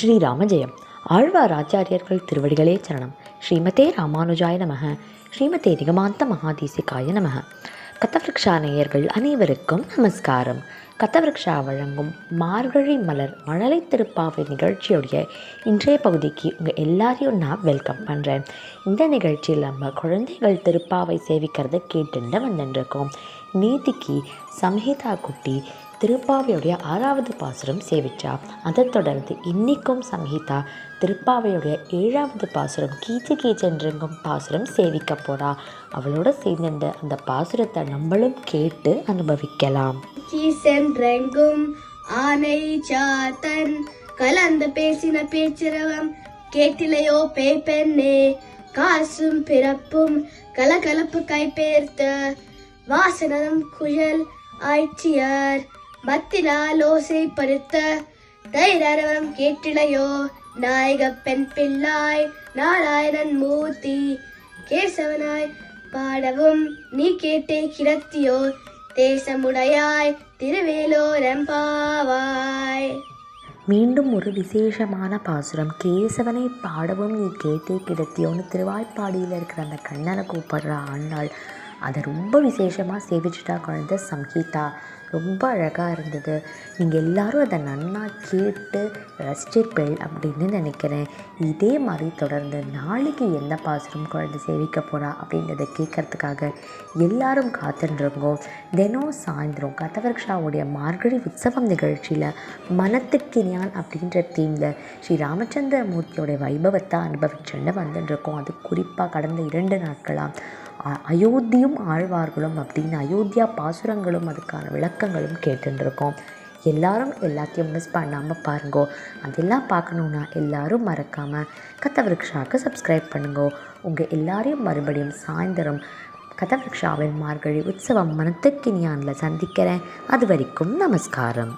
ஸ்ரீராமஜெயம். ஆழ்வார் ஆச்சாரியர்கள் திருவடிகளே சரணம். ஸ்ரீமதே ராமானுஜாய நமக. ஸ்ரீமதே நிகமாந்த மகாதேசிகாய நமக. கதவிருக்ஷா நேயர்கள் அனைவருக்கும் நமஸ்காரம். கதவிருக்ஷா வழங்கும் மார்கழி மலர் மழலை திருப்பாவை நிகழ்ச்சியுடைய இன்றைய பகுதிக்கு உங்கள் எல்லாரையும் நான் வெல்கம் பண்ணுறேன். இந்த நிகழ்ச்சியில் நம்ம குழந்தைகள் திருப்பாவை சேவிக்கிறத கேட்டுட்டு வந்துட்டுருக்கோம். நேத்திக்கு சம்ஹிதா குட்டி திருப்பாவையுடைய 6வது பாசுரம் சேவிச்சா. அதை தொடர்ந்து இன்றைக்கும் சம்ஹிதா திருப்பாவையுடைய 7வது பாசுரம் கீச்சு கீச்சென்றெங்கும் பாசுரம் சேவிக்க போகிறா. அவளோட சேர்ந்து அந்த பாசுரத்தை நம்மளும் கேட்டு அனுபவிக்கலாம். கீசென்றெங்கும் ஆனை சாத்தன் கலந்து பேசின பேச்சிரவம் கேட்டிலையோ பேப்பெண்ணே, காசும் பிறப்பும் கலகலப்பு கைப்பேர்த்த வாசனம் குழல் ஆய்ச்சியார் மத்தினால் ஓசை படுத்த தைரவம் கேட்டிலையோ, நாயக பெண் பிள்ளாய் நாராயணன் மூர்த்தி கேசவனாய் பாடவும் நீ கேட்டே கிடத்தியோ, தேசமுடையாய் திருவேலோரம்பாவாய். மீண்டும் ஒரு விசேஷமான பாசுரம். கேசவனை பாடவும் நீ கேட்டே கிடத்தியோன்னு திருவாய்ப்பாடியில் இருக்கிற அந்த கண்ணனை கூப்பிடுற ஆண்டாள். அதை ரொம்ப விசேஷமாக சேவிச்சுட்டா குழந்தை சம்ஹிதா. ரொம்ப அழகாக இருந்தது. நீங்கள் எல்லோரும் அதை நன்னா கேட்டு ரசிச்சிருப்பேள் அப்படின்னு நினைக்கிறேன். இதே மாதிரி தொடர்ந்து நாளைக்கு எந்த பாசுரம் குழந்தை சேவிக்க போகிறா அப்படின்றத கேட்கறதுக்காக எல்லாரும் காத்துருங்கோ. தினம் சாயந்தரம் கதவிருக்ஷாவுடைய மார்கழி உற்சவம் நிகழ்ச்சியில் மனத்துக்கினியான் அப்படின்ற தீமில் ஸ்ரீ ராமச்சந்திர மூர்த்தியோடைய வைபவத்தை அனுபவிச்சுன்னு வந்துட்டுருக்கோம். அது குறிப்பாக கடந்த 2 நாட்களாக அயோத்தியும் ஆழ்வார்களும் அப்படின்னு அயோத்தியா பாசுரங்களும் அதுக்கான விளக்கங்களும் கேட்டுருக்கோம். எல்லாரும் எல்லாத்தையும் மிஸ் பண்ணாமல் பாருங்கோ. அதெல்லாம் பார்க்கணுன்னா எல்லாரும் மறக்காமல் கதவிருக்ஷாவுக்கு சப்ஸ்கிரைப் பண்ணுங்கோ. உங்கள் எல்லாரையும் மறுபடியும் சாயந்தரம் கதவிருக்ஷாவின் மார்கழி உற்சவம் மனத்துக்கினியானில் சந்திக்கிறேன். அது வரைக்கும் நமஸ்காரம்.